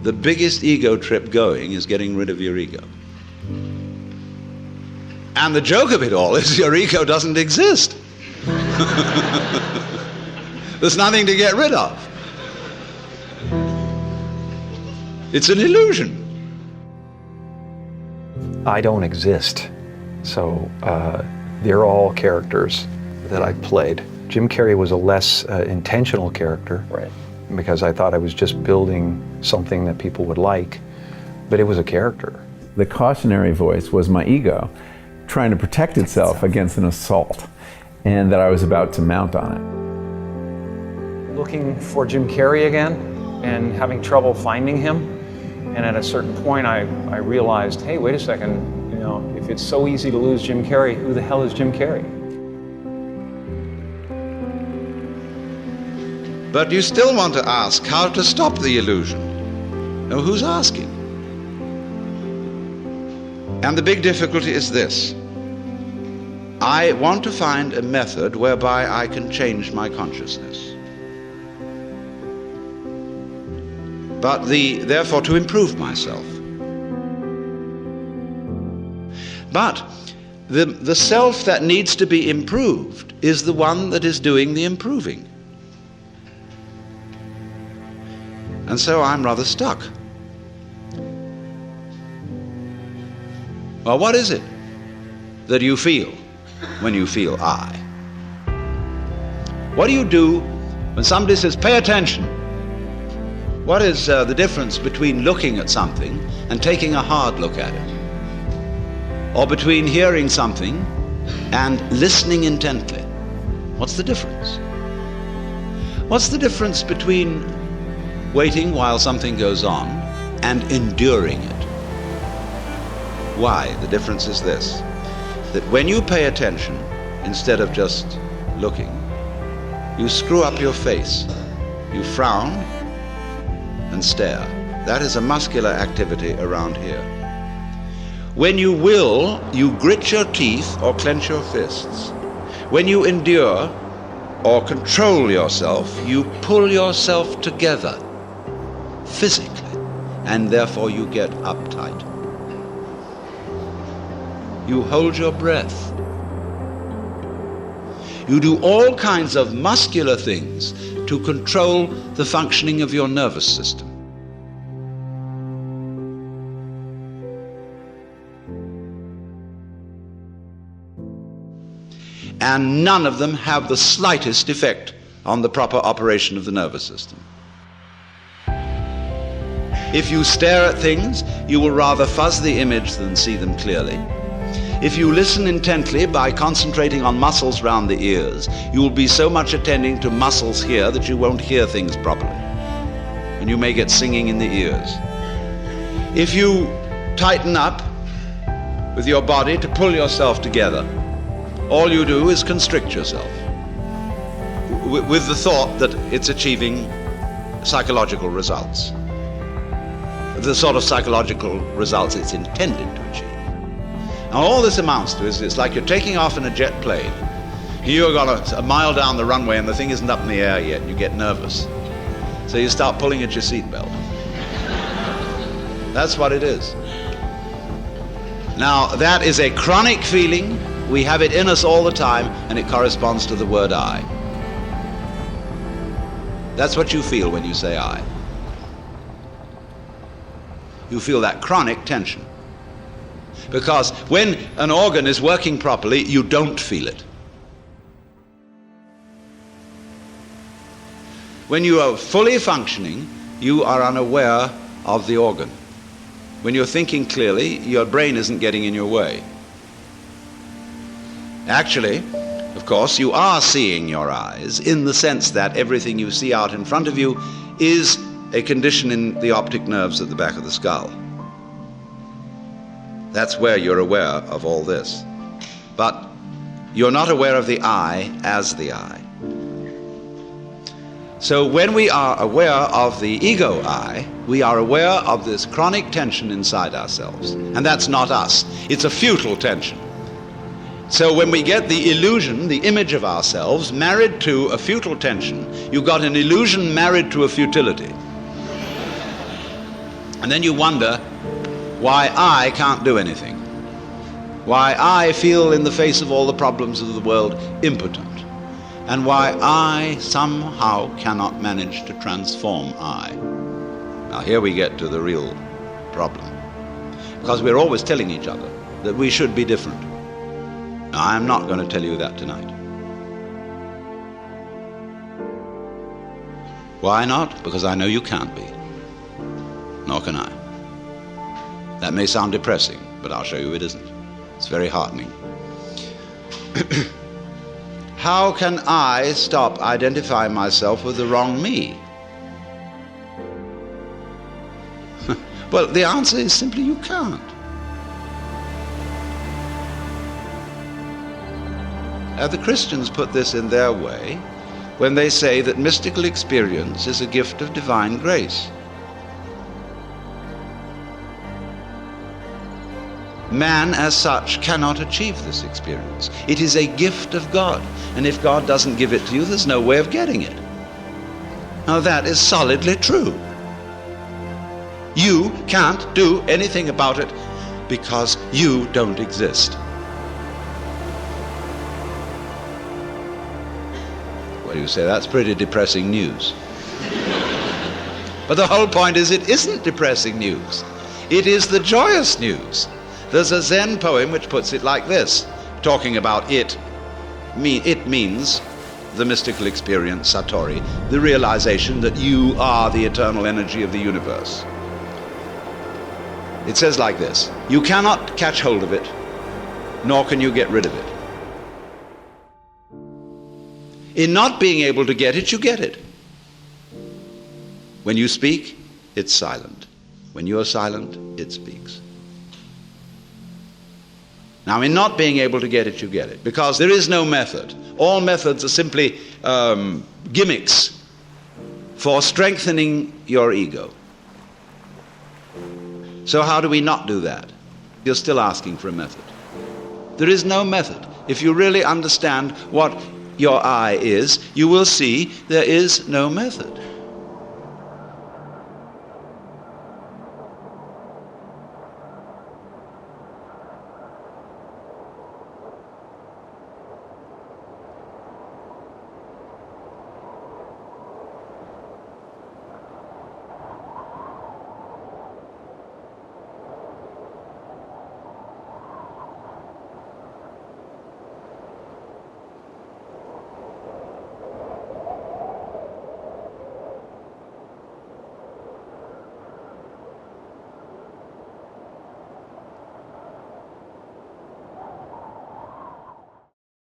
the biggest ego trip going is getting rid of your ego. And the joke of it all is your ego doesn't exist. There's nothing to get rid of. It's an illusion. I don't exist. So they're all characters that I played. Jim Carrey was a less intentional character, right? Because I thought I was just building something that people would like, but it was a character. The cautionary voice was my ego trying to protect itself against an assault, and that I was about to mount on it. Looking for Jim Carrey again and having trouble finding him, and at a certain point I realized, hey, wait a second, you know, if it's so easy to lose Jim Carrey, who the hell is Jim Carrey? But you still want to ask how to stop the illusion. Now, who's asking? And the big difficulty is this. I want to find a method whereby I can change my consciousness. But therefore to improve myself. But the self that needs to be improved is the one that is doing the improving. And so I'm rather stuck. Well, what is it that you feel when you feel I? What do you do when somebody says, pay attention? What is the difference between looking at something and taking a hard look at it? Or between hearing something and listening intently? What's the difference? What's the difference between waiting while something goes on and enduring it? Why? The difference is this, that when you pay attention, instead of just looking, you screw up your face, you frown and stare. That is a muscular activity around here. When you will, you grit your teeth or clench your fists. When you endure or control yourself, you pull yourself together physically, and therefore you get uptight. You hold your breath. You do all kinds of muscular things to control the functioning of your nervous system. And none of them have the slightest effect on the proper operation of the nervous system. If you stare at things, you will rather fuzz the image than see them clearly. If you listen intently by concentrating on muscles round the ears, you will be so much attending to muscles here that you won't hear things properly. And you may get singing in the ears. If you tighten up with your body to pull yourself together, all you do is constrict yourself with the thought that it's achieving psychological results. The sort of psychological results it's intended to achieve. Now all this amounts to is it's like you're taking off in a jet plane. You've got a mile down the runway and the thing isn't up in the air yet and you get nervous. So you start pulling at your seatbelt. That's what it is. Now that is a chronic feeling. We have it in us all the time and it corresponds to the word I. That's what you feel when you say I. You feel that chronic tension. Because when an organ is working properly, you don't feel it. When you are fully functioning, you are unaware of the organ. When you're thinking clearly, your brain isn't getting in your way. Actually, of course, you are seeing your eyes in the sense that everything you see out in front of you is a condition in the optic nerves at the back of the skull. That's where you're aware of all this. But you're not aware of the I as the I. So when we are aware of the ego I, we are aware of this chronic tension inside ourselves. And that's not us. It's a futile tension. So when we get the illusion, the image of ourselves, married to a futile tension, you've got an illusion married to a futility. And then you wonder why I can't do anything. Why I feel in the face of all the problems of the world impotent. And why I somehow cannot manage to transform I. Now here we get to the real problem. Because we're always telling each other that we should be different. Now, I'm not going to tell you that tonight. Why not? Because I know you can't be. Nor can I. That may sound depressing, but I'll show you it isn't. It's very heartening. How can I stop identifying myself with the wrong me? Well, the answer is simply you can't. Now, the Christians put this in their way when they say that mystical experience is a gift of divine grace. Man as such cannot achieve this experience. It is a gift of God, and if God doesn't give it to you, there's no way of getting it. Now that is solidly true. You can't do anything about it because you don't exist. Well, you say that's pretty depressing news. But the whole point is it isn't depressing news. It is the joyous news. There's a Zen poem which puts it like this, talking about it. It means the mystical experience, Satori, the realization that you are the eternal energy of the universe. It says like this: you cannot catch hold of it, nor can you get rid of it. In not being able to get it, you get it. When you speak, it's silent. When you are silent, it speaks. Now, in not being able to get it, you get it, because there is no method. All methods are simply gimmicks for strengthening your ego. So how do we not do that? You're still asking for a method. There is no method. If you really understand what your I is, you will see there is no method.